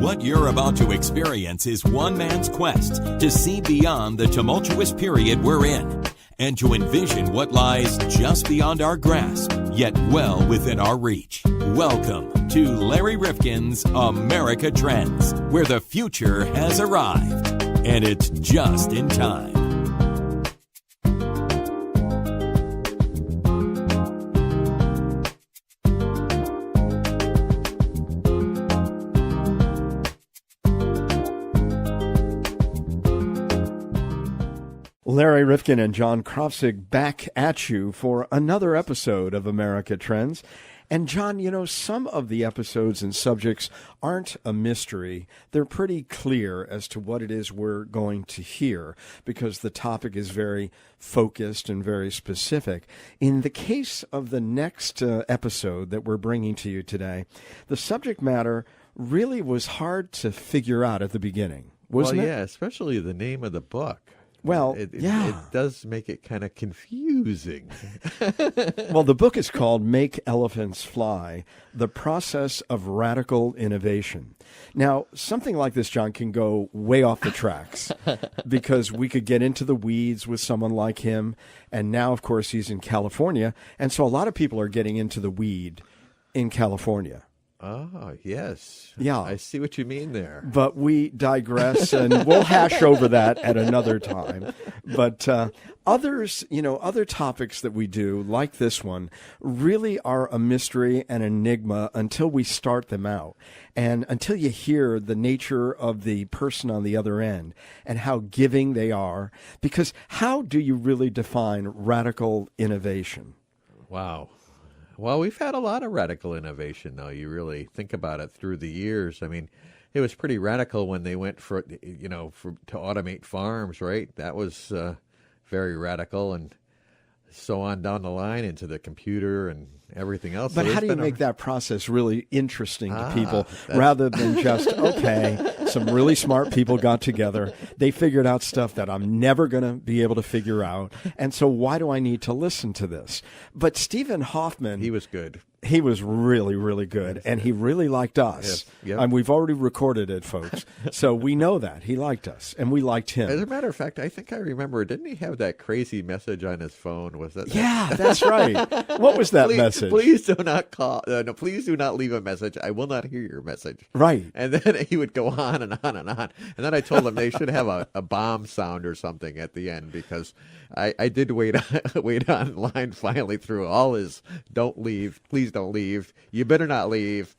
What you're about to experience is one man's quest to see beyond the tumultuous period we're in and to envision what lies just beyond our grasp, yet well within our reach. Welcome to Larry Rifkin's America Trends, where the future has arrived, and it's just in time. Larry Rifkin and John Krofzig back at you for another episode of America Trends. And John, you know, some of the episodes and subjects aren't a mystery. They're pretty clear as to what it is we're going to hear because the topic is very focused and very specific. In the case of the next episode that we're bringing to you today, the subject matter really was hard to figure out at the beginning, wasn't it? Yeah, especially the name of the book. Well, it yeah. does make it kind of confusing. Well, the book is called Make Elephants Fly, The Process of Radical Innovation. Now, something like this, John, can go way off the tracks because we could get into the weeds with someone like him. And now, of course, he's in California. And so a lot of people are getting into the weed in California. Oh, yes. Yeah. I see what you mean there. But we digress, and we'll hash over that at another time. But other topics that we do, like this one, really are a mystery and enigma until we start them out. And until you hear the nature of the person on the other end and how giving they are. Because how do you really define radical innovation? Wow. Well, we've had a lot of radical innovation, though. You really think about it through the years. I mean, it was pretty radical when they went to automate farms, right? That was very radical, and so on down the line into the computer and everything else. But so how do you make that process really interesting to people rather than just, okay, some really smart people got together. They figured out stuff that I'm never going to be able to figure out. And so why do I need to listen to this? But Stephen Hoffman. He was good. He was really, really good, and he really liked us. Yes. Yep. And we've already recorded it, folks. So we know that. He liked us, and we liked him. As a matter of fact, I think I remember, didn't he have that crazy message on his phone? Was that? Yeah, that's right. What was that message? Please do not call. No, please do not leave a message. I will not hear your message. Right. And then he would go on and on and on. And then I told him they should have a bomb sound or something at the end because I did wait on line finally through all his don't leave, please don't leave, you better not leave.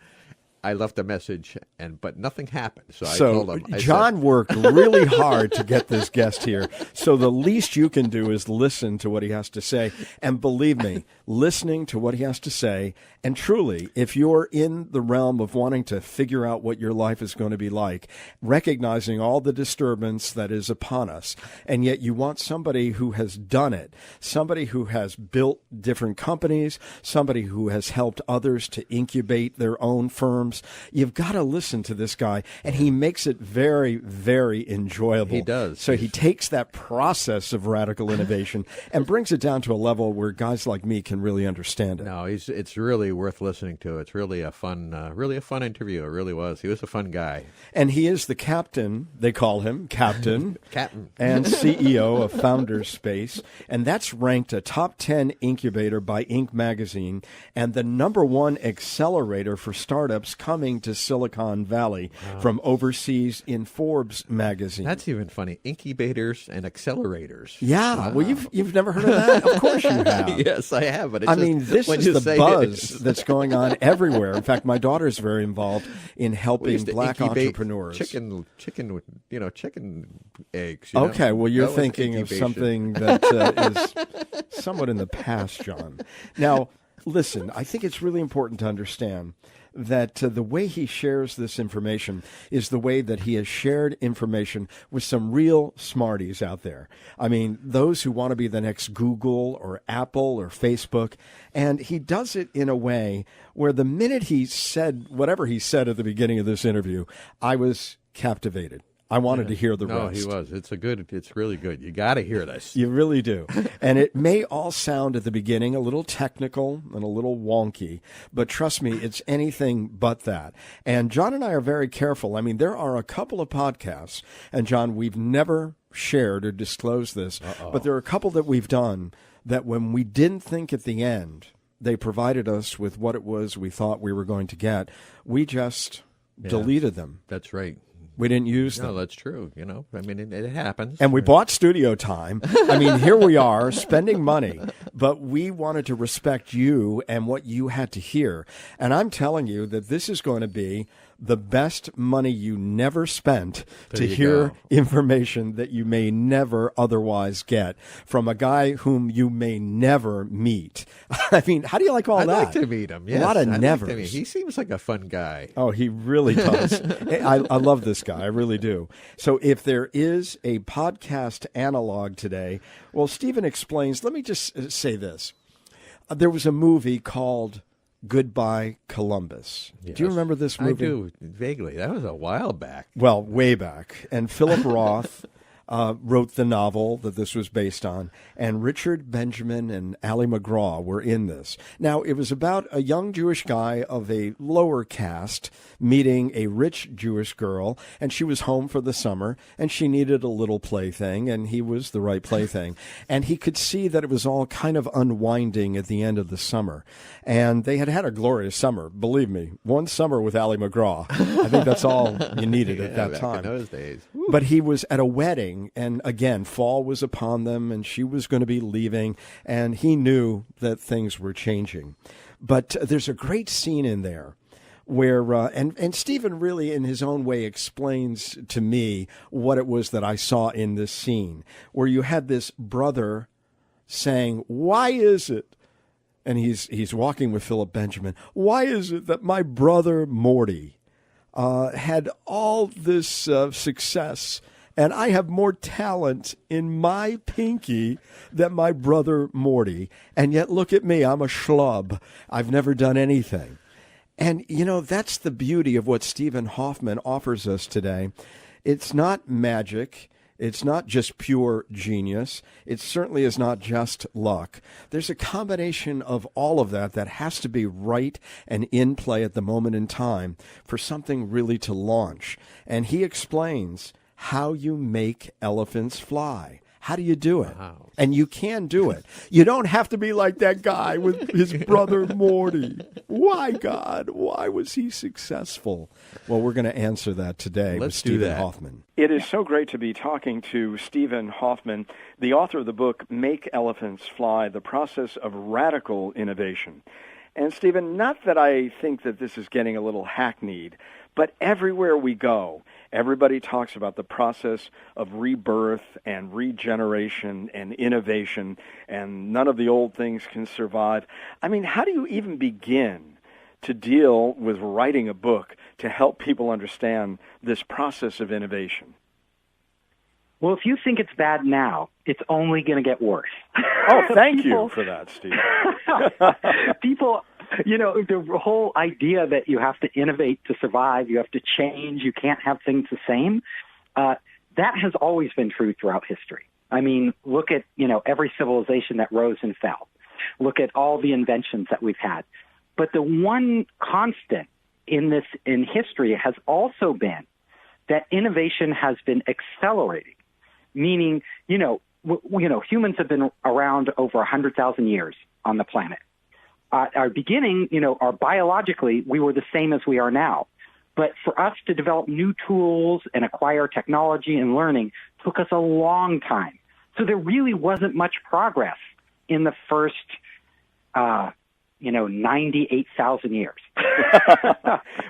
I left a message, but nothing happened. So I told him. John worked really hard to get this guest here. So the least you can do is listen to what he has to say. And believe me, listening to what he has to say, and truly, if you're in the realm of wanting to figure out what your life is going to be like, recognizing all the disturbance that is upon us, and yet you want somebody who has done it, somebody who has built different companies, somebody who has helped others to incubate their own firms, you've got to listen to this guy, and he makes it very, very enjoyable. He does. So he takes that process of radical innovation and brings it down to a level where guys like me can really understand it. No, it's really worth listening to. It's really a fun interview. It really was. He was a fun guy. And he is the captain, they call him, captain. Captain. And CEO of Founders Space. And that's ranked a top 10 incubator by Inc. magazine and the #1 accelerator for startups coming to Silicon Valley from overseas in Forbes magazine. That's even funny. Incubators and accelerators. Yeah. Wow. Well, you've never heard of that? Of course you have. Yes, I have. But this is the buzz that's going on everywhere. In fact, my daughter's very involved in helping black entrepreneurs. Chicken eggs. Okay, well, you're thinking of something that is somewhat in the past, John. Now, listen, I think it's really important to understand that the way he shares this information is the way that he has shared information with some real smarties out there. I mean, those who want to be the next Google or Apple or Facebook. And he does it in a way where the minute he said whatever he said at the beginning of this interview, I was captivated. I wanted to hear the No, rest. he was. It's really good. You got to hear this. You really do. And it may all sound at the beginning a little technical and a little wonky, but trust me, it's anything but that. And John and I are very careful. I mean, there are a couple of podcasts, and John, we've never shared or disclosed this, but there are a couple that we've done that when we didn't think at the end they provided us with what it was we thought we were going to get, we just deleted them. That's right. We didn't use them. No, that's true. I mean, it happens. And we bought studio time. I mean, here we are spending money, but we wanted to respect you and what you had to hear. And I'm telling you that this is going to be the best money you never spent to hear information that you may never otherwise get from a guy whom you may never meet. I mean, how do you like all I'd that? like to meet him. Yes, a lot of I'd nevers. Like to meet. He seems like a fun guy. Oh, he really does. I love this guy. I really do. So if there is a podcast analog today, well, Stephen explains. Let me just say this. There was a movie called Goodbye Columbus. Yes. Do you remember this movie? I do, vaguely. That was a while back. Well, way back. And Philip Roth wrote the novel that this was based on, and Richard Benjamin and Ali McGraw were in this. Now, it was about a young Jewish guy of a lower caste meeting a rich Jewish girl, and she was home for the summer, and she needed a little plaything, and he was the right plaything. And he could see that it was all kind of unwinding at the end of the summer. And they had a glorious summer, believe me. One summer with Ali McGraw. I think that's all you needed at that back time. in those days. But he was at a wedding, and again, fall was upon them, and she was going to be leaving, and he knew that things were changing. But there's a great scene in there where, and Stephen really in his own way explains to me what it was that I saw in this scene, where you had this brother saying, "Why is it?" And he's walking with Philip Benjamin. "Why is it that my brother Morty had all this success, and I have more talent in my pinky than my brother Morty, and yet look at me, I'm a schlub. I've never done anything." And, that's the beauty of what Stephen Hoffman offers us today. It's not magic. It's not just pure genius. It certainly is not just luck. There's a combination of all of that has to be right and in play at the moment in time for something really to launch. And he explains how you make elephants fly. How do you do it? Wow. And you can do it. You don't have to be like that guy with his brother Morty. Why, God? Why was he successful? Well, we're going to answer that today with Stephen Hoffman. It is so great to be talking to Stephen Hoffman, the author of the book, Make Elephants Fly, The Process of Radical Innovation. And Stephen, not that I think that this is getting a little hackneyed, but everywhere we go, everybody talks about the process of rebirth and regeneration and innovation, and none of the old things can survive. I mean, how do you even begin to deal with writing a book to help people understand this process of innovation? Well, if you think it's bad now, it's only going to get worse. Oh, thank you for that, Steve. People, the whole idea that you have to innovate to survive, you have to change, you can't have things the same, that has always been true throughout history. I mean, look at, every civilization that rose and fell. Look at all the inventions that we've had. But the one constant in history has also been that innovation has been accelerating. Meaning, humans have been around over 100,000 years on the planet. Our beginning, our biologically, we were the same as we are now. But for us to develop new tools and acquire technology and learning took us a long time. So there really wasn't much progress in the first, 98,000 years.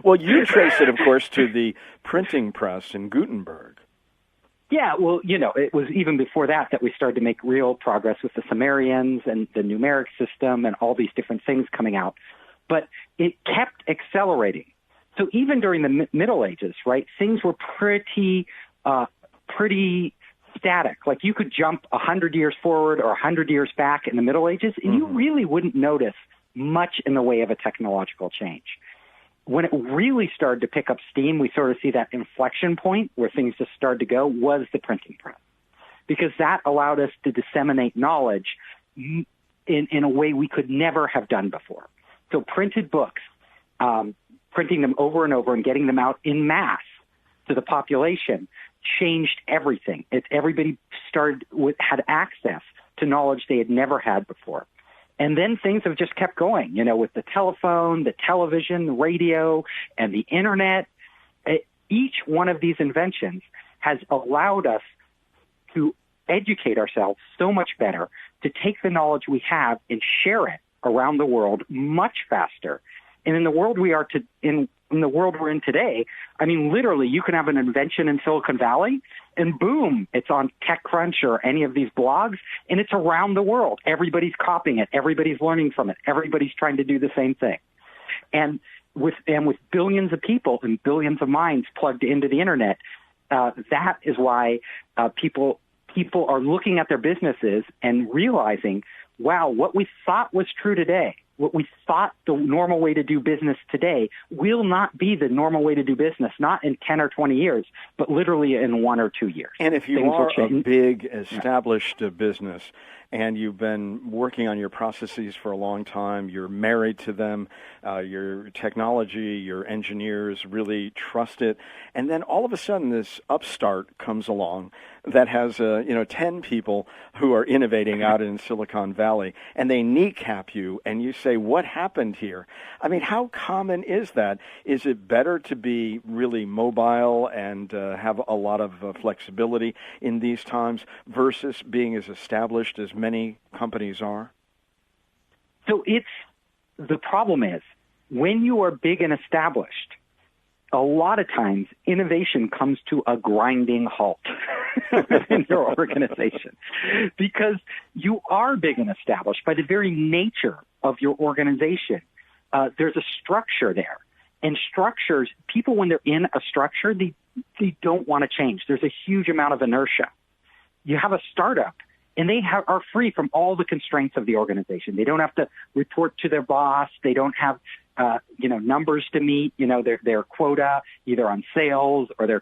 Well, you trace it, of course, to the printing press in Gutenberg. Yeah, well, it was even before that we started to make real progress with the Sumerians and the numeric system and all these different things coming out. But it kept accelerating. So even during the Middle Ages, right, things were pretty static. Like you could jump 100 years forward or 100 years back in the Middle Ages, and you really wouldn't notice much in the way of a technological change. when it really started to pick up steam, we sort of see that inflection point where things just started to go, was the printing press. Because that allowed us to disseminate knowledge in a way we could never have done before. So printed books, printing them over and over and getting them out in mass to the population changed everything. Everybody had access to knowledge they had never had before. And then things have just kept going, with the telephone, the television, the radio, and the internet. Each one of these inventions has allowed us to educate ourselves so much better, to take the knowledge we have and share it around the world much faster. And in the world in the world we're in today, I mean, literally, you can have an invention in Silicon Valley, and boom, it's on TechCrunch or any of these blogs, and it's around the world. Everybody's copying it. Everybody's learning from it. Everybody's trying to do the same thing. And with billions of people and billions of minds plugged into the internet, that is why people are looking at their businesses and realizing, wow, what we thought was true today, what we thought the normal way to do business today will not be the normal way to do business, not in 10 or 20 years, but literally in 1 or 2 years. And if you are a big established business and you've been working on your processes for a long time, you're married to them, your technology, your engineers really trust it, and then all of a sudden this upstart comes along that has 10 people who are innovating out in Silicon Valley, and they kneecap you, and you say, what happened here? I mean, how common is that? Is it better to be really mobile and have a lot of flexibility in these times versus being as established as many companies are? So the problem is, when you are big and established, a lot of times innovation comes to a grinding halt in your organization, because you are big and established by the very nature of your organization. There's a structure there, and structures, people, when they're in a structure, they don't want to change. There's a huge amount of inertia. You have a startup, and they are free from all the constraints of the organization. They don't have to report to their boss. They don't have numbers to meet, their quota, either on sales or their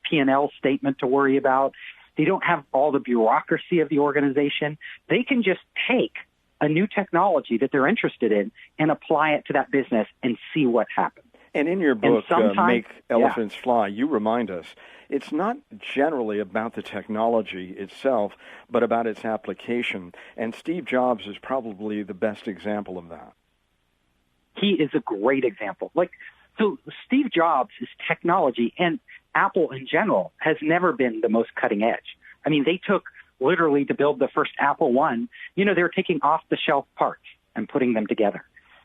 P&L statement to worry about. They don't have all the bureaucracy of the organization. They can just take a new technology that they're interested in and apply it to that business and see what happens. And in your book, Make Elephants Fly, you remind us it's not generally about the technology itself, but about its application. And Steve Jobs is probably the best example of that. He is a great example. So Steve Jobs' technology, and Apple in general, has never been the most cutting edge. I mean, they took literally to build the first Apple I, they were taking off-the-shelf parts and putting them together.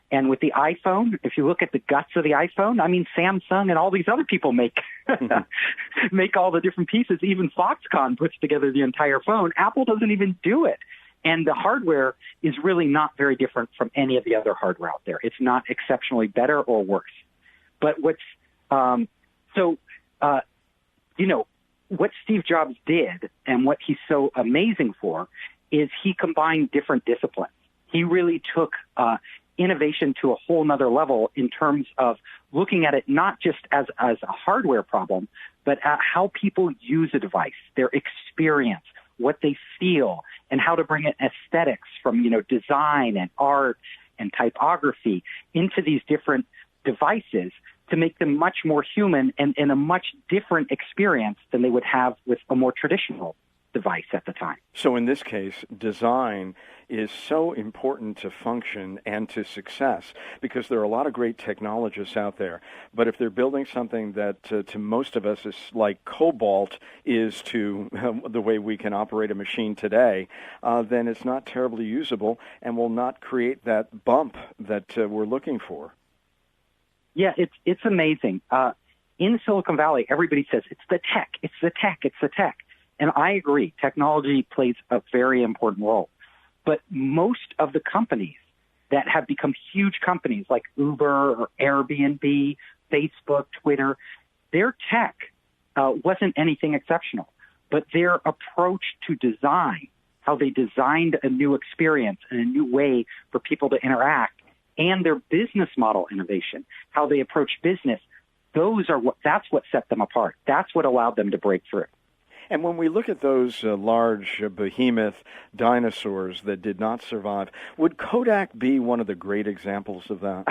And with the iPhone, if you look at the guts of the iPhone, I mean, Samsung and all these other people make all the different pieces. Even Foxconn puts together the entire phone. Apple doesn't even do it. And the hardware is really not very different from any of the other hardware out there. It's not exceptionally better or worse. But what Steve Jobs did, and what he's so amazing for, is he combined different disciplines. He really took innovation to a whole nother level in terms of looking at it not just as a hardware problem, but at how people use a device, their experience, what they feel, and how to bring in aesthetics from, design and art and typography into these different devices to make them much more human and a much different experience than they would have with a more traditional device at the time. So in this case, design is so important to function and to success, because there are a lot of great technologists out there. But if they're building something that to most of us is like cobalt is to the way we can operate a machine today, then it's not terribly usable and will not create that bump that we're looking for. Yeah, it's amazing. In Silicon Valley, everybody says, it's the tech, it's the tech, it's the tech. And I agree, technology plays a very important role. But most of the companies that have become huge companies like Uber or Airbnb, Facebook, Twitter, their tech wasn't anything exceptional. But their approach to design, how they designed a new experience and a new way for people to interact, and their business model innovation, how they approach business. That's what set them apart. That's what allowed them to break through. And when we look at those large behemoth dinosaurs that did not survive, would Kodak be one of the great examples of that?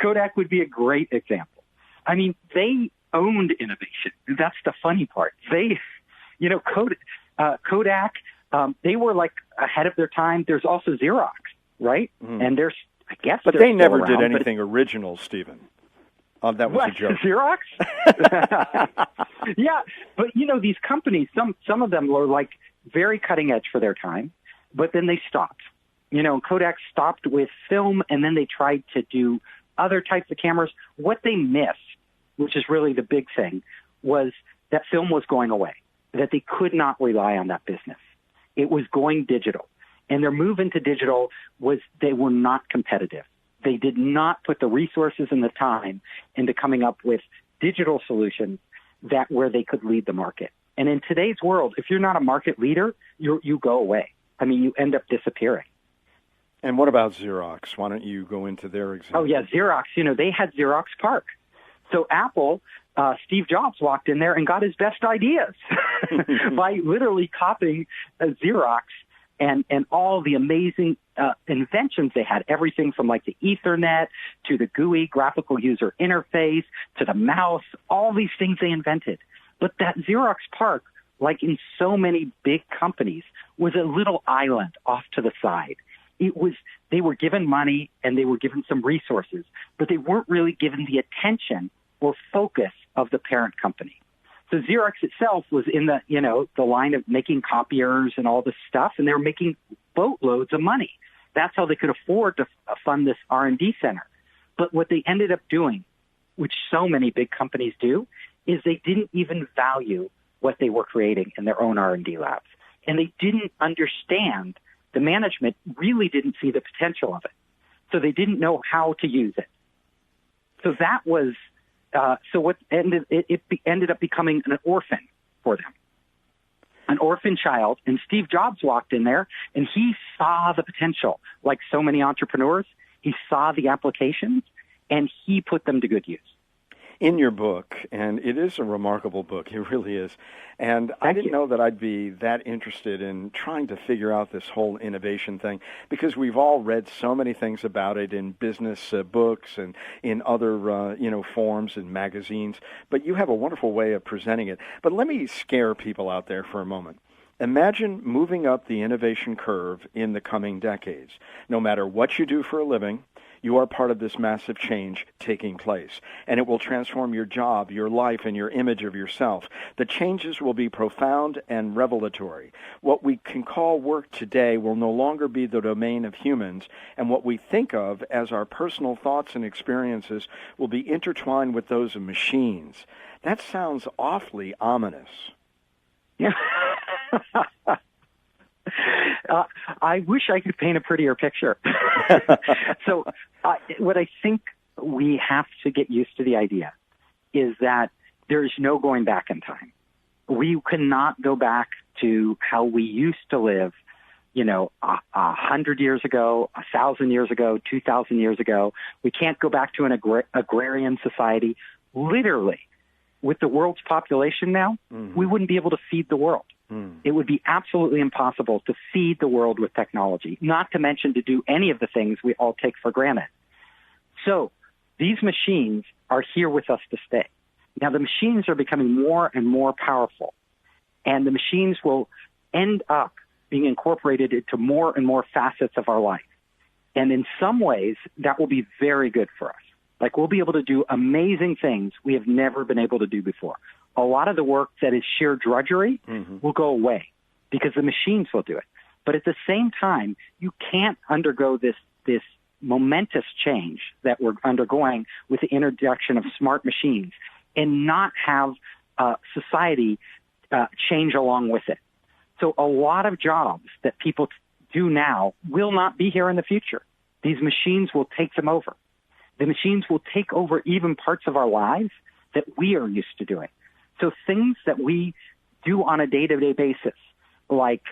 Kodak would be a great example. I mean, they owned innovation. That's the funny part. Kodak, they were like ahead of their time. There's also Xerox, right? And but they never did anything original, Stephen. That was a joke. Xerox? Yeah, but these companies, some of them were like very cutting edge for their time, but then they stopped. Kodak stopped with film, and then they tried to do other types of cameras. What they missed, which is really the big thing, was that film was going away, that they could not rely on that business. It was going digital, and their move into digital was they were not competitive. They did not put the resources and the time into coming up with digital solutions where they could lead the market. And in today's world, if you're not a market leader, you go away. I mean, you end up disappearing. And what about Xerox? Why don't you go into their example? Oh, yeah, Xerox. They had Xerox PARC. So Apple, Steve Jobs walked in there and got his best ideas by literally copying Xerox and all the amazing inventions they had, everything from like the Ethernet to the GUI, graphical user interface, to the mouse, all these things they invented. But that Xerox PARC, like in so many big companies, was a little island off to the side. They were given money and they were given some resources, but they weren't really given the attention or focus of the parent company. So Xerox itself was in the line of making copiers and all this stuff, and they were making boatloads of money. That's how they could afford to fund this R&D center. But what they ended up doing, which so many big companies do, is they didn't even value what they were creating in their own R&D labs. And they didn't understand, the management really didn't see the potential of it. So they didn't know how to use it. So that was... it ended up becoming an orphan for them, an orphan child. And Steve Jobs walked in there, and he saw the potential. Like so many entrepreneurs, he saw the applications, and he put them to good use. In your book, and it is a remarkable book, it really is, and I didn't know that I'd be that interested in trying to figure out this whole innovation thing, because we've all read so many things about it in business books and in other forms and magazines, but you have a wonderful way of presenting it. But let me scare people out there for a moment. Imagine moving up the innovation curve in the coming decades. No matter what you do for a living, you are part of this massive change taking place, and it will transform your job, your life, and your image of yourself. The changes will be profound and revelatory. What we can call work today will no longer be the domain of humans, and what we think of as our personal thoughts and experiences will be intertwined with those of machines. That sounds awfully ominous. Yeah. I wish I could paint a prettier picture. So what I think we have to get used to the idea is that there's no going back in time. We cannot go back to how we used to live, 100 years ago, 1,000 years ago, 2,000 years ago. We can't go back to an agrarian society. Literally, with the world's population now, we wouldn't be able to feed the world. It would be absolutely impossible to feed the world with technology, not to mention to do any of the things we all take for granted. So these machines are here with us to stay. Now, the machines are becoming more and more powerful, and the machines will end up being incorporated into more and more facets of our life. And in some ways, that will be very good for us. Like, we'll be able to do amazing things we have never been able to do before. A lot of the work that is sheer drudgery will go away because the machines will do it. But at the same time, you can't undergo this momentous change that we're undergoing with the introduction of smart machines and not have society change along with it. So a lot of jobs that people do now will not be here in the future. These machines will take them over. The machines will take over even parts of our lives that we are used to doing. So things that we do on a day-to-day basis, like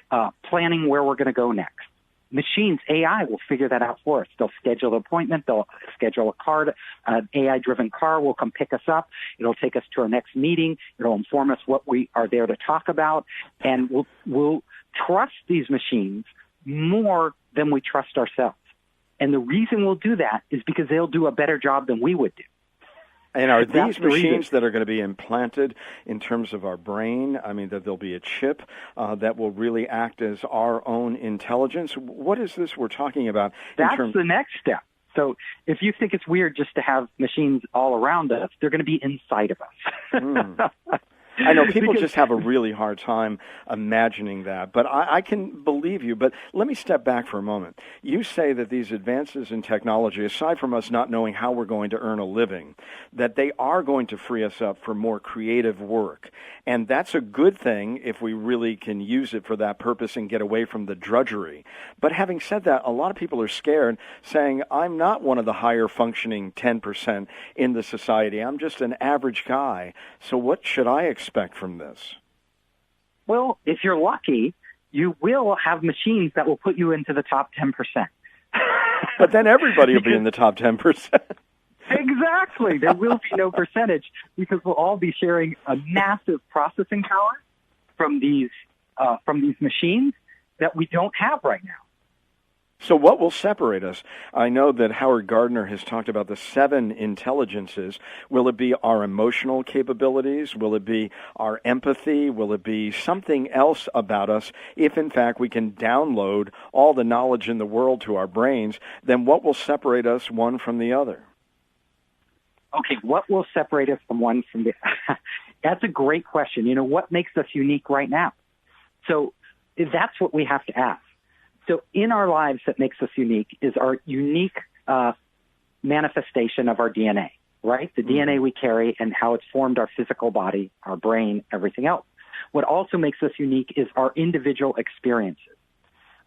planning where we're going to go next, machines, AI will figure that out for us. They'll schedule an appointment. They'll schedule a car. An AI-driven car will come pick us up. It'll take us to our next meeting. It'll inform us what we are there to talk about. And we'll trust these machines more than we trust ourselves. And the reason we'll do that is because they'll do a better job than we would do. And are these machines that are going to be implanted in terms of our brain? I mean, that there'll be a chip that will really act as our own intelligence? What is this we're talking about? That's the next step. So if you think it's weird just to have machines all around us, they're going to be inside of us. I know people just have a really hard time imagining that, but I can believe you. But let me step back for a moment. You say that these advances in technology, aside from us not knowing how we're going to earn a living, that they are going to free us up for more creative work. And that's a good thing if we really can use it for that purpose and get away from the drudgery. But having said that, a lot of people are scared, saying, I'm not one of the higher functioning 10% in the society. I'm just an average guy. So what should I expect from this? Well, if you're lucky, you will have machines that will put you into the top 10%. But then everybody will be in the top 10%. Exactly. There will be no percentage because we'll all be sharing a massive processing power from these machines that we don't have right now. So what will separate us? I know that Howard Gardner has talked about the 7 intelligences. Will it be our emotional capabilities? Will it be our empathy? Will it be something else about us? If, in fact, we can download all the knowledge in the world to our brains, then what will separate us one from the other? Okay, what will separate us from one from the other? That's a great question. You know, what makes us unique right now? So that's what we have to ask. So in our lives, that makes us unique is our unique manifestation of our DNA, right? The DNA we carry and how it's formed our physical body, our brain, everything else. What also makes us unique is our individual experiences.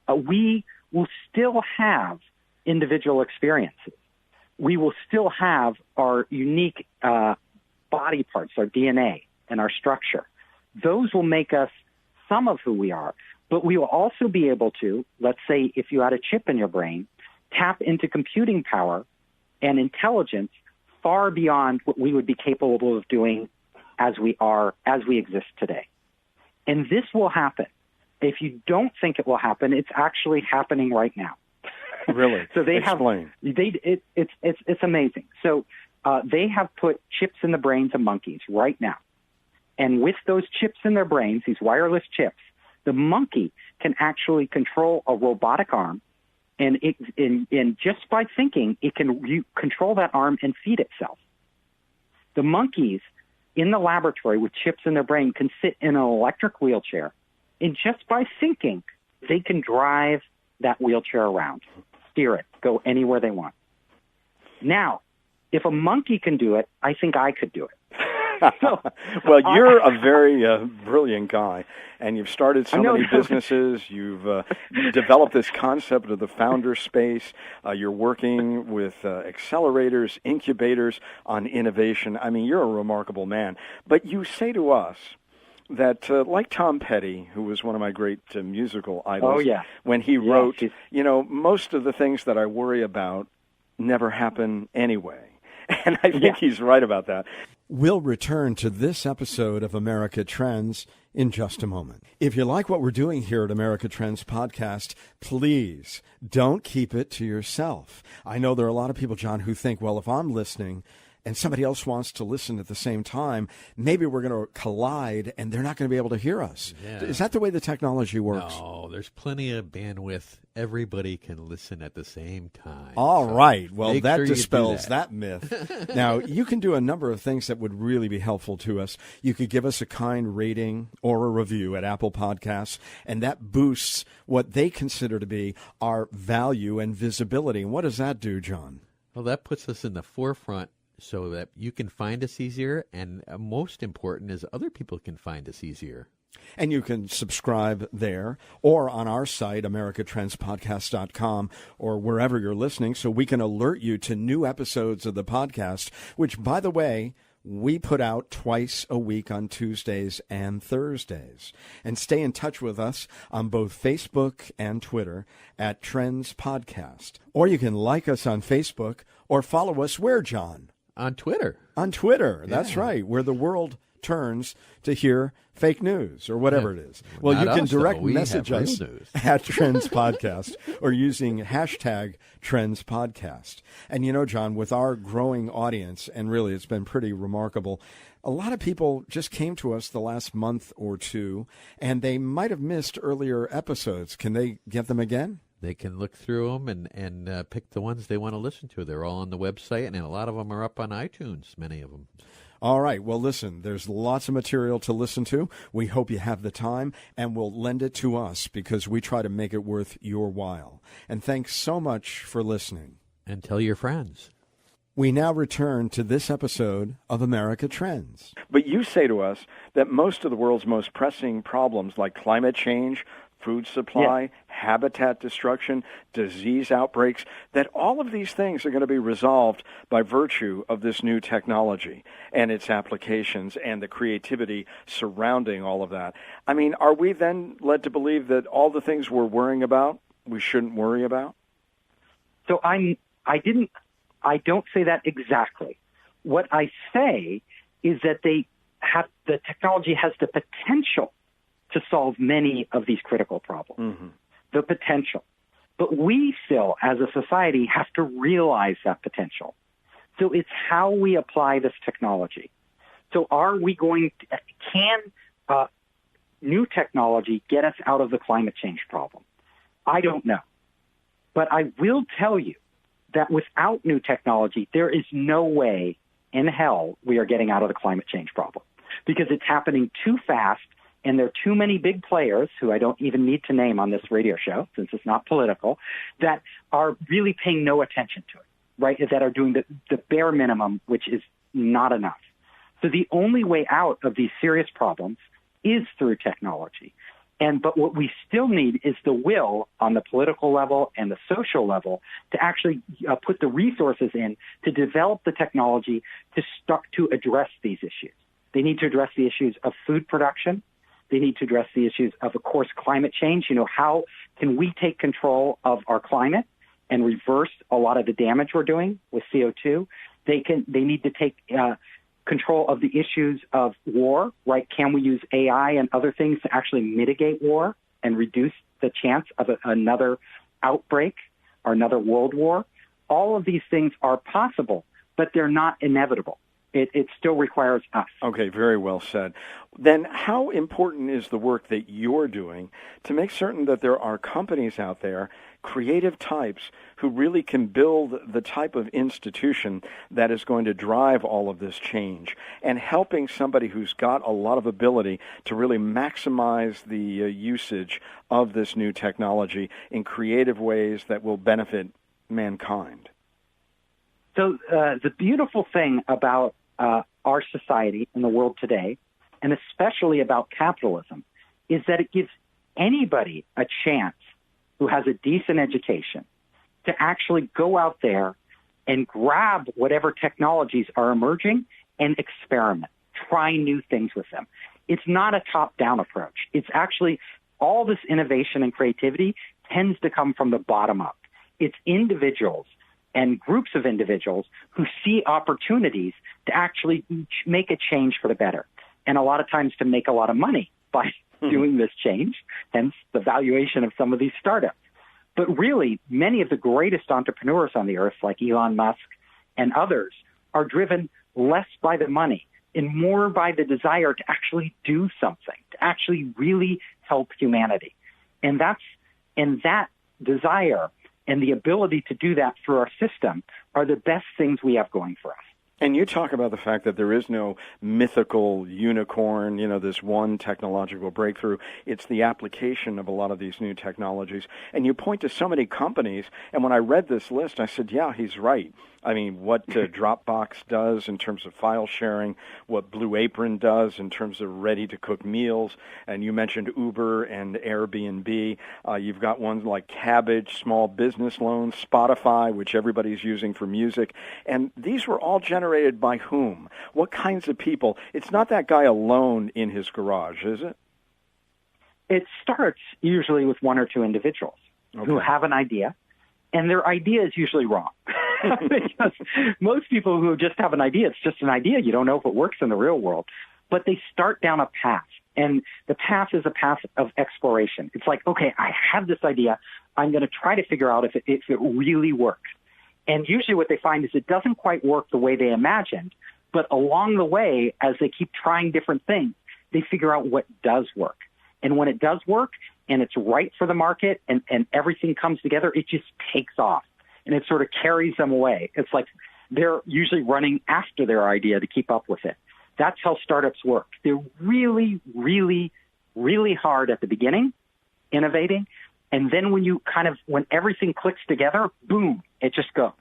We will still have individual experiences. We will still have our unique body parts, our DNA and our structure. Those will make us some of who we are. But we will also be able to, let's say if you had a chip in your brain, tap into computing power and intelligence far beyond what we would be capable of doing as we exist today. And this will happen. If you don't think it will happen, it's actually happening right now. Really? So they Explain. It's amazing. So they have put chips in the brains of monkeys right now. And with those chips in their brains, these wireless chips, the monkey can actually control a robotic arm, and just by thinking, it can control that arm and feed itself. The monkeys in the laboratory with chips in their brain can sit in an electric wheelchair, and just by thinking, they can drive that wheelchair around, steer it, go anywhere they want. Now, if a monkey can do it, I think I could do it. Well, you're a very brilliant guy, and you've started so many businesses. You've developed this concept of the founder space. You're working with accelerators, incubators on innovation. I mean, you're a remarkable man. But you say to us that, like Tom Petty, who was one of my great musical idols, when he wrote, most of the things that I worry about never happen anyway. And I think he's right about that. We'll return to this episode of America Trends in just a moment. If you like what we're doing here at America Trends Podcast, please don't keep it to yourself. I know there are a lot of people, John, who think, well, if I'm listening and somebody else wants to listen at the same time, maybe we're going to collide and they're not going to be able to hear us. Yeah. Is that the way the technology works? No, there's plenty of bandwidth. Everybody can listen at the same time. All right. Well, that dispels that myth. Now, you can do a number of things that would really be helpful to us. You could give us a kind rating or a review at Apple Podcasts, and that boosts what they consider to be our value and visibility. And what does that do, John? Well, that puts us in the forefront so that you can find us easier, and most important is other people can find us easier. And you can subscribe there or on our site, americatrendspodcast.com, or wherever you're listening, so we can alert you to new episodes of the podcast, which, by the way, We put out twice a week on Tuesdays and Thursdays. And stay in touch with us on both Facebook and Twitter at Trends Podcast. Or you can like us on Facebook or follow us where, John? On Twitter. On Twitter, that's right, where the world turns to hear fake news or whatever it is. Well, Not you can us, direct though. We message have real us news. at Trends Podcast or using hashtag Trends Podcast. And you know, John, with our growing audience, and really it's been pretty remarkable, a lot of people just came to us the last month or two, and they might have missed earlier episodes. Can they get them again? They can look through them and pick the ones they want to listen to. They're all on the website, and a lot of them are up on iTunes, many of them. All right. Well, listen, there's lots of material to listen to. We hope you have the time, and we'll lend it to us because we try to make it worth your while. And thanks so much for listening. And tell your friends. We now return to this episode of America Trends. But you say to us that most of the world's most pressing problems like climate change, food supply, habitat destruction, disease outbreaks, that all of these things are going to be resolved by virtue of this new technology and its applications and the creativity surrounding all of that. I mean, are we then led to believe that all the things we're worrying about, we shouldn't worry about? So I don't say that exactly. What I say is that the technology has the potential to solve many of these critical problems. Mm-hmm. The potential. But we still, as a society, have to realize that potential. So it's how we apply this technology. So can new technology get us out of the climate change problem? I don't know. But I will tell you that without new technology, there is no way in hell we are getting out of the climate change problem because it's happening too fast. And there are too many big players, who I don't even need to name on this radio show, since it's not political, that are really paying no attention to it, right? That are doing the bare minimum, which is not enough. So the only way out of these serious problems is through technology. But what we still need is the will on the political level and the social level to actually put the resources in to develop the technology to start to address these issues. They need to address the issues of food production. They need to address the issues of course, climate change. You know, how can we take control of our climate and reverse a lot of the damage we're doing with CO2? They need to take control of the issues of war, right? Can we use AI and other things to actually mitigate war and reduce the chance of another outbreak or another world war? All of these things are possible, but they're not inevitable. It still requires us. Okay, very well said. Then how important is the work that you're doing to make certain that there are companies out there, creative types, who really can build the type of institution that is going to drive all of this change, and helping somebody who's got a lot of ability to really maximize the usage of this new technology in creative ways that will benefit mankind? So the beautiful thing about our society and the world today, and especially about capitalism, is that it gives anybody a chance who has a decent education to actually go out there and grab whatever technologies are emerging and experiment, try new things with them. It's not a top-down approach. It's actually all this innovation and creativity tends to come from the bottom up. It's individuals and groups of individuals who see opportunities to actually make a change for the better. And a lot of times to make a lot of money by doing this change, hence the valuation of some of these startups. But really, many of the greatest entrepreneurs on the earth, like Elon Musk and others, are driven less by the money and more by the desire to actually do something, to actually really help humanity. And that desire and the ability to do that through our system are the best things we have going for us. And you talk about the fact that there is no mythical unicorn, this one technological breakthrough. It's the application of a lot of these new technologies. And you point to so many companies, and when I read this list, I said, yeah, he's right. I mean, what Dropbox does in terms of file sharing, what Blue Apron does in terms of ready-to-cook meals, and you mentioned Uber and Airbnb. You've got ones like Cabbage, small business loans, Spotify, which everybody's using for music. And these were all generated generated by whom? What kinds of people? It's not that guy alone in his garage, is it? It starts usually with one or two individuals who have an idea, and their idea is usually wrong. Because most people who just have an idea, it's just an idea. You don't know if it works in the real world. But they start down a path, and the path is a path of exploration. It's like, okay, I have this idea. I'm going to try to figure out if it really works. And usually what they find is it doesn't quite work the way they imagined, but along the way, as they keep trying different things, they figure out what does work. And when it does work and it's right for the market and everything comes together, it just takes off and it sort of carries them away. It's like they're usually running after their idea to keep up with it. That's how startups work. They're really, really, really hard at the beginning, innovating. And then when everything clicks together, boom, it just goes.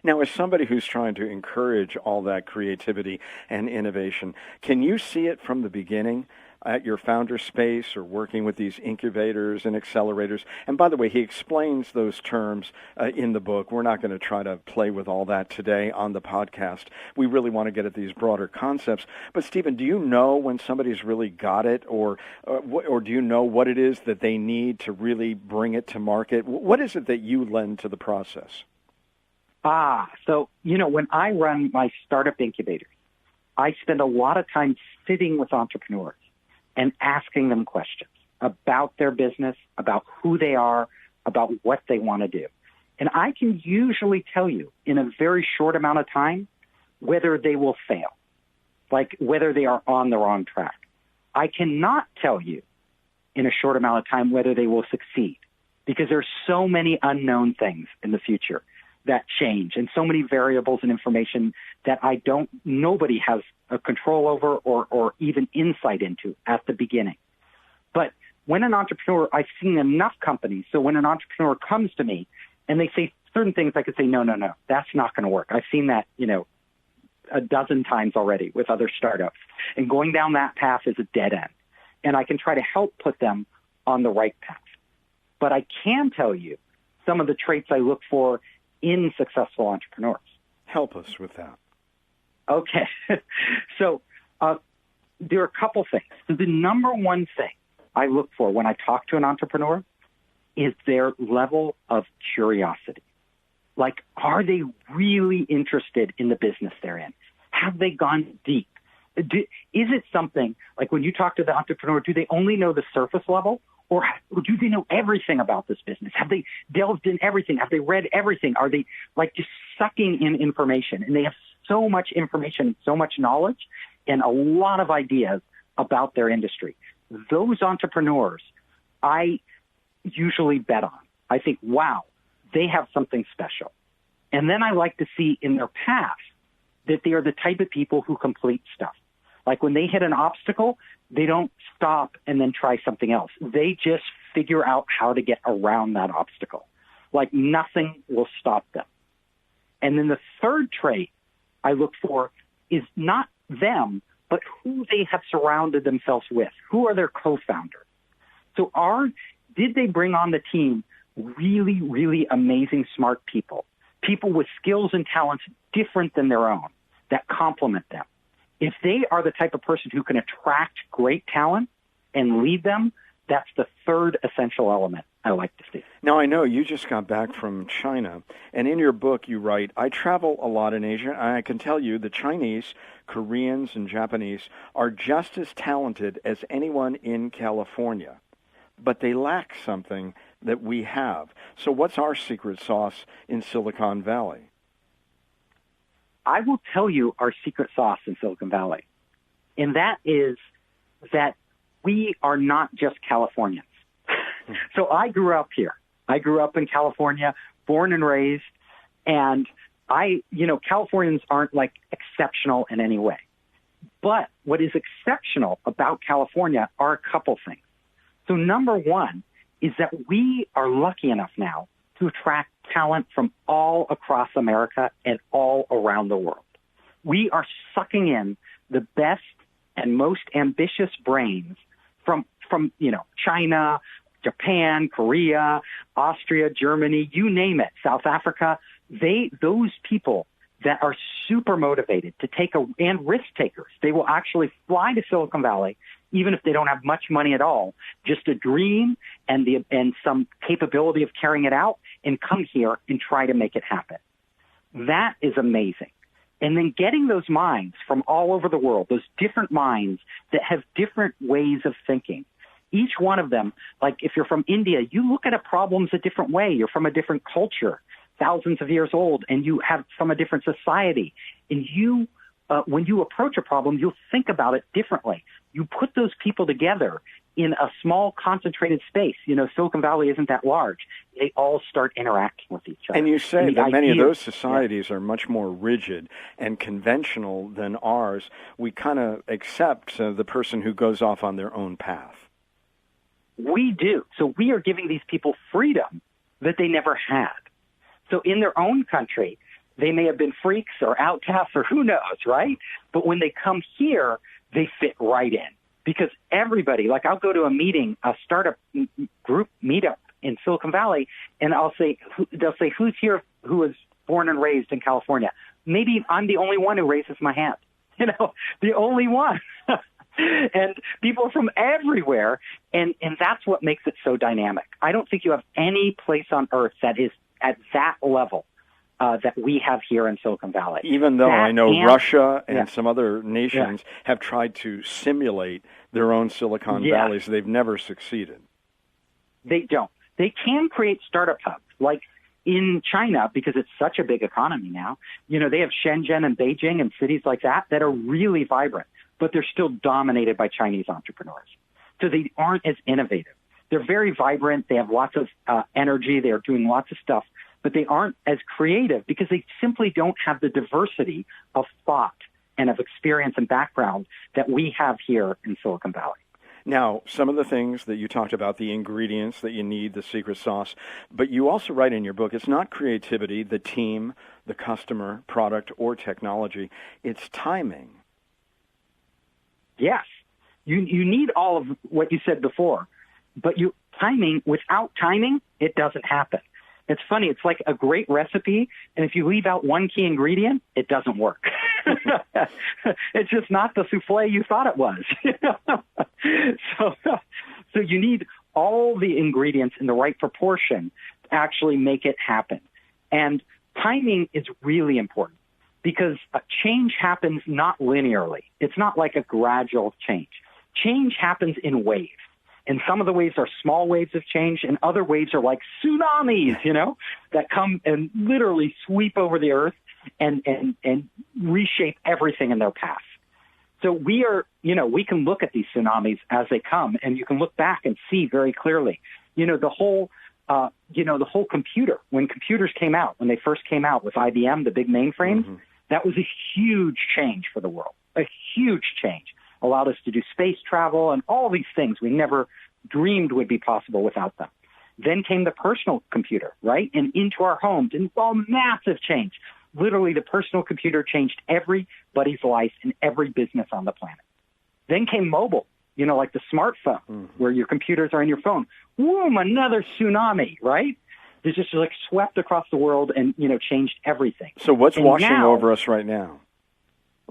Now, as somebody who's trying to encourage all that creativity and innovation, can you see it from the beginning at your founder space or working with these incubators and accelerators? And by the way, he explains those terms in the book. We're not going to try to play with all that today on the podcast. We really want to get at these broader concepts. But Stephen, do you know when somebody's really got it, or do you know what it is that they need to really bring it to market? What is it that you lend to the process? So, when I run my startup incubators, I spend a lot of time sitting with entrepreneurs and asking them questions about their business, about who they are, about what they want to do. And I can usually tell you in a very short amount of time whether they will fail, like whether they are on the wrong track. I cannot tell you in a short amount of time whether they will succeed because there's so many unknown things in the future that change and so many variables and information that nobody has a control over or even insight into at the beginning. But when an entrepreneur, I've seen enough companies, so when an entrepreneur comes to me and they say certain things, I could say, no, that's not going to work. I've seen that, a dozen times already with other startups. And going down that path is a dead end. And I can try to help put them on the right path. But I can tell you some of the traits I look for in successful entrepreneurs. Help us with that. Okay. So there are a couple things. So the number one thing I look for when I talk to an entrepreneur is their level of curiosity. Like, are they really interested in the business they're in? Have they gone deep? Is it something, like when you talk to the entrepreneur, do they only know the surface level? Or do they know everything about this business? Have they delved in everything? Have they read everything? Are they like just sucking in information? And they have so much information, so much knowledge, and a lot of ideas about their industry. Those entrepreneurs, I usually bet on. I think, wow, they have something special. And then I like to see in their past that they are the type of people who complete stuff. Like when they hit an obstacle, they don't stop and then try something else. They just figure out how to get around that obstacle. Like nothing will stop them. And then the third trait I look for is not them, but who they have surrounded themselves with. Who are their co-founders? So did they bring on the team really, really amazing, smart people? People with skills and talents different than their own that complement them. If they are the type of person who can attract great talent and lead them, that's the third essential element I like to see. Now, I know you just got back from China, and in your book you write, I travel a lot in Asia, and I can tell you the Chinese, Koreans, and Japanese are just as talented as anyone in California, but they lack something that we have. So what's our secret sauce in Silicon Valley? I will tell you our secret sauce in Silicon Valley, and that is that we are not just Californians. So I grew up here. I grew up in California, born and raised, and Californians aren't like exceptional in any way. But what is exceptional about California are a couple things. So number one is that we are lucky enough now to attract talent from all across America and all around the world. We are sucking in the best and most ambitious brains from China, Japan, Korea, Austria, Germany, you name it, South Africa. Those people that are super motivated to and risk takers. They will actually fly to Silicon Valley, even if they don't have much money at all, just a dream and some capability of carrying it out, and come here and try to make it happen. That is amazing. And then getting those minds from all over the world, those different minds that have different ways of thinking. Each one of them, like if you're from India, you look at a problems a different way. You're from a different culture, thousands of years old, and you have from a different society. And when you approach a problem, you'll think about it differently. You put those people together in a small, concentrated space. Silicon Valley isn't that large. They all start interacting with each other. And you say that many of those societies are much more rigid and conventional than ours. We kind of accept the person who goes off on their own path. We do. So we are giving these people freedom that they never had. So in their own country, they may have been freaks or outcasts or who knows, right? But when they come here, they fit right in. Because everybody, like I'll go to a startup group meetup in Silicon Valley, and they'll say, who's here who was born and raised in California? Maybe I'm the only one who raises my hand. The only one. And people from everywhere, and that's what makes it so dynamic. I don't think you have any place on earth that is at that level that we have here in Silicon Valley. Even though I know Russia and some other nations have tried to simulate their own Silicon Valleys, they've never succeeded. They don't. They can create startup hubs, like in China, because it's such a big economy now. They have Shenzhen and Beijing and cities like that are really vibrant, but they're still dominated by Chinese entrepreneurs. So they aren't as innovative. They're very vibrant. They have lots of energy. They're doing lots of stuff, but they aren't as creative because they simply don't have the diversity of thought and of experience and background that we have here in Silicon Valley. Now, some of the things that you talked about, the ingredients that you need, the secret sauce, but you also write in your book, it's not creativity, the team, the customer, product, or technology. It's timing. Yes. You need all of what you said before, but without timing, it doesn't happen. It's funny. It's like a great recipe, and if you leave out one key ingredient, it doesn't work. It's just not the souffle you thought it was. So you need all the ingredients in the right proportion to actually make it happen. And timing is really important because a change happens not linearly. It's not like a gradual change. Change happens in waves. And some of the waves are small waves of change, and other waves are like tsunamis, that come and literally sweep over the earth and reshape everything in their path. So we can look at these tsunamis as they come, and you can look back and see very clearly, the whole computer, when computers came out, when they first came out with IBM, the big mainframes, that was a huge change for the world, a huge change. Allowed us to do space travel and all these things we never dreamed would be possible without them. Then came the personal computer, right? And into our homes, and massive change. Literally, the personal computer changed everybody's life and every business on the planet. Then came mobile, like the smartphone, where your computers are in your phone. Boom, another tsunami, right? It just swept across the world and, changed everything. So what's washing over us right now?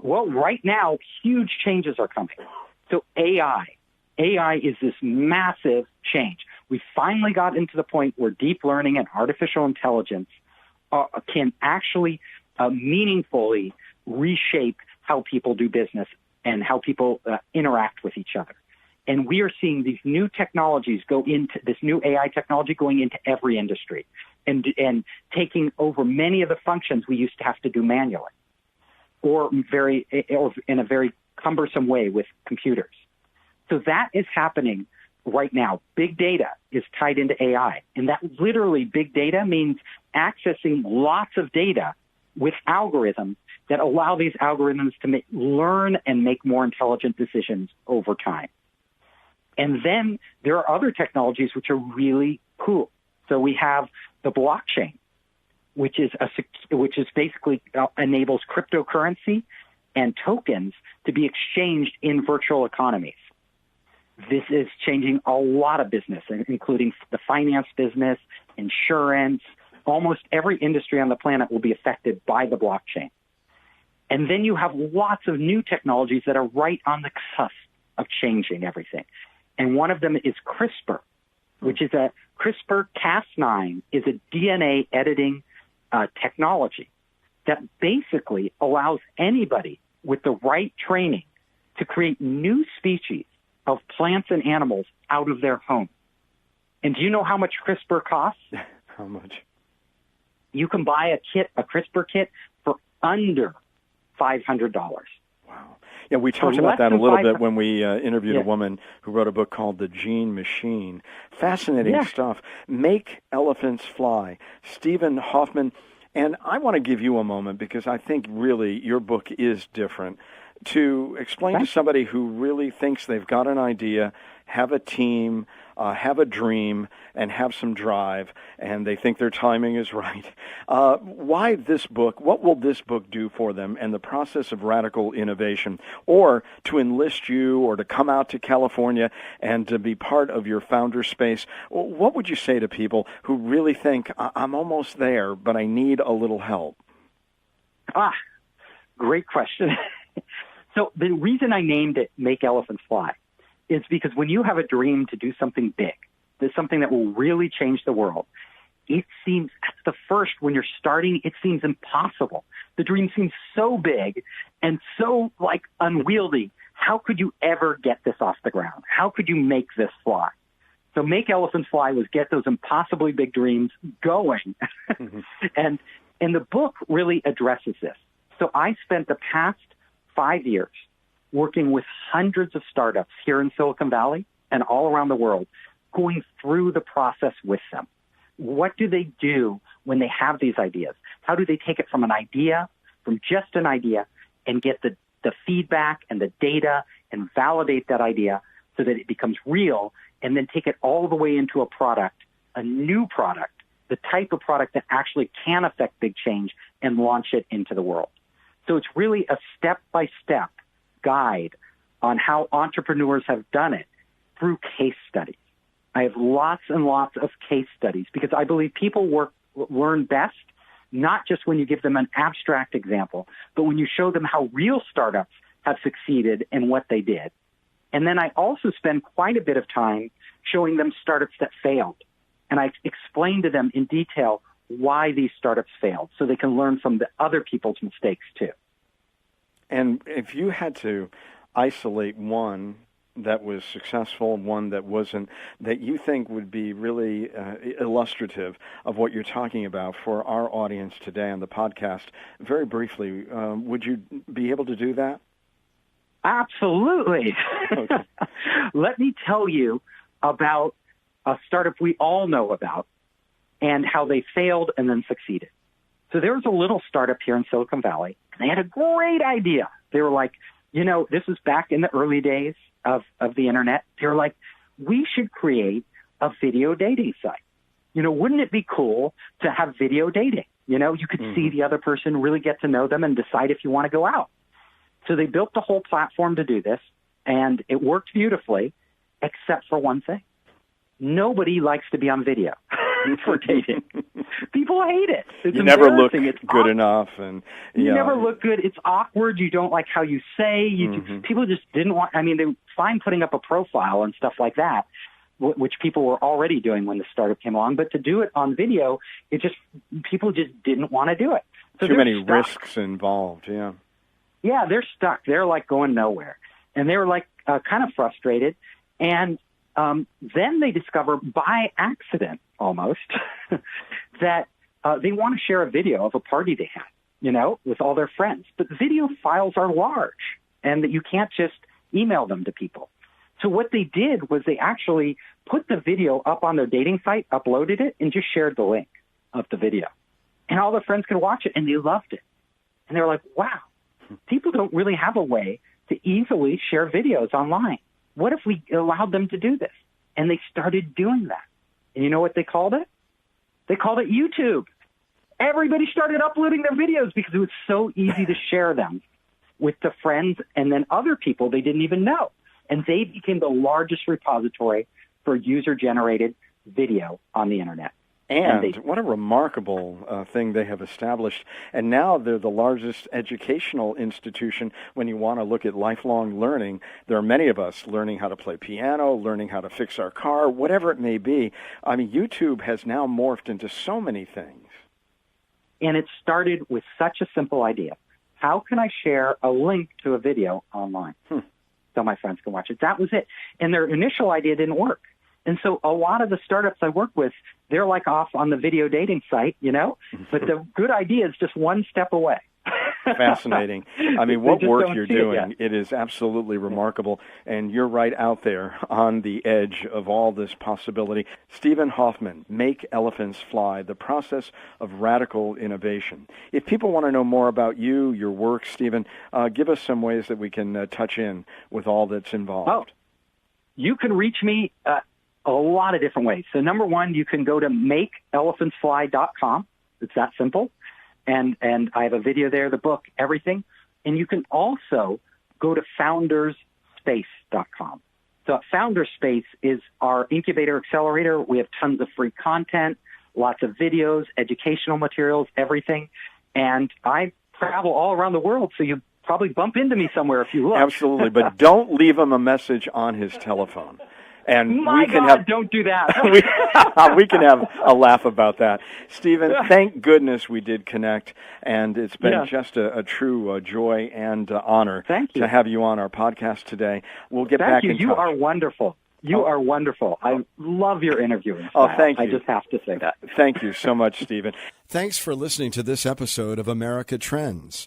Well, right now, huge changes are coming. So AI is this massive change. We finally got into the point where deep learning and artificial intelligence can actually meaningfully reshape how people do business and how people interact with each other. And we are seeing these new technologies this new AI technology going into every industry and taking over many of the functions we used to have to do manually. Or in a very cumbersome way with computers. So that is happening right now. Big data is tied into AI. And that literally big data means accessing lots of data with algorithms that allow these algorithms to learn and make more intelligent decisions over time. And then there are other technologies which are really cool. So we have the blockchain, which is basically enables cryptocurrency and tokens to be exchanged in virtual economies. This is changing a lot of business, including the finance business, insurance, almost every industry on the planet will be affected by the blockchain. And then you have lots of new technologies that are right on the cusp of changing everything. And one of them is CRISPR, which is CRISPR-Cas9 is a DNA editing technology that basically allows anybody with the right training to create new species of plants and animals out of their home. And do you know how much CRISPR costs? How much? You can buy a CRISPR kit for under $500. Wow. Yeah, we talked about that a little bit when we interviewed a woman who wrote a book called The Gene Machine. Fascinating stuff. Make Elephants Fly. Stephen Hoffman. And I want to give you a moment because I think really your book is different to explain to somebody who really thinks they've got an idea, have a team, have a dream, and have some drive, and they think their timing is right. Why this book? What will this book do for them and the process of radical innovation? Or to enlist you or to come out to California and to be part of your founder space, what would you say to people who really think, I'm almost there, but I need a little help? Great question. So the reason I named it Make Elephants Fly is because when you have a dream to do something big, there's something that will really change the world, it seems, at the first, when you're starting, it seems impossible. The dream seems so big and so, unwieldy. How could you ever get this off the ground? How could you make this fly? So Make Elephants Fly was get those impossibly big dreams going. And the book really addresses this. So I spent the past 5 years working with hundreds of startups here in Silicon Valley and all around the world, going through the process with them. What do they do when they have these ideas? How do they take it from an idea, from just an idea, and get the feedback and the data and validate that idea so that it becomes real, and then take it all the way into a product, a new product, the type of product that actually can affect big change, and launch it into the world. So it's really a step-by-step guide on how entrepreneurs have done it through case studies. I have lots and lots of case studies because I believe people learn best not just when you give them an abstract example, but when you show them how real startups have succeeded and what they did. And then I also spend quite a bit of time showing them startups that failed. And I explain to them in detail why these startups failed so they can learn from the other people's mistakes too. And if you had to isolate one that was successful, one that wasn't, that you think would be really illustrative of what you're talking about for our audience today on the podcast, very briefly, would you be able to do that? Absolutely. Okay. Let me tell you about a startup we all know about and how they failed and then succeeded. So there was a little startup here in Silicon Valley, and they had a great idea. They were like, this was back in the early days of the internet. They were like, we should create a video dating site. Wouldn't it be cool to have video dating? You could see the other person, really get to know them, and decide if you want to go out. So they built the whole platform to do this, and it worked beautifully, except for one thing. Nobody likes to be on video for dating. People hate it. It's you never look it's good enough, and you never look good. It's awkward. You don't like how you say. People just didn't want. I mean, they were fine putting up a profile and stuff like that, which people were already doing when the startup came along. But to do it on video, people just didn't want to do it. So too many risks involved. Yeah. Yeah, they're stuck. They're going nowhere, and they were kind of frustrated. And then they discover by accident almost that they want to share a video of a party they had, with all their friends. But video files are large and that you can't just email them to people. So what they did was they actually put the video up on their dating site, uploaded it, and just shared the link of the video. And all their friends could watch it, and they loved it. And they were like, wow, people don't really have a way to easily share videos online. What if we allowed them to do this? And they started doing that. And you know what they called it? They called it YouTube. Everybody started uploading their videos because it was so easy to share them with the friends and then other people they didn't even know. And they became the largest repository for user-generated video on the internet. And what a remarkable thing they have established. And now they're the largest educational institution when you want to look at lifelong learning. There are many of us learning how to play piano, learning how to fix our car, whatever it may be. I mean, YouTube has now morphed into so many things. And it started with such a simple idea. How can I share a link to a video online so my friends can watch it? That was it. And their initial idea didn't work. And so a lot of the startups I work with, they're like off on the video dating site, you know, but the good idea is just one step away. Fascinating. I mean, what work you're doing, it is absolutely remarkable, and you're right out there on the edge of all this possibility. Stephen Hoffman, Make Elephants Fly, the process of radical innovation. If people want to know more about you, your work, Stephen, give us some ways that we can touch in with all that's involved. Oh, you can reach me a lot of different ways. So number one, you can go to makeelephantsfly.com. It's that simple. And I have a video there, the book, everything. And you can also go to founderspace.com. So at Founderspace is our incubator accelerator. We have tons of free content, lots of videos, educational materials, everything. And I travel all around the world, so you probably bump into me somewhere if you look. Absolutely, but don't leave him a message on his telephone. And My God, don't do that. we can have a laugh about that. Stephen, thank goodness we did connect, and it's been just a true joy and honor to have you on our podcast today. We'll get back in touch. You are wonderful. You are wonderful. I love your interviewing style. Oh, thank you. I just have to say that. Thank you so much, Stephen. Thanks for listening to this episode of America Trends.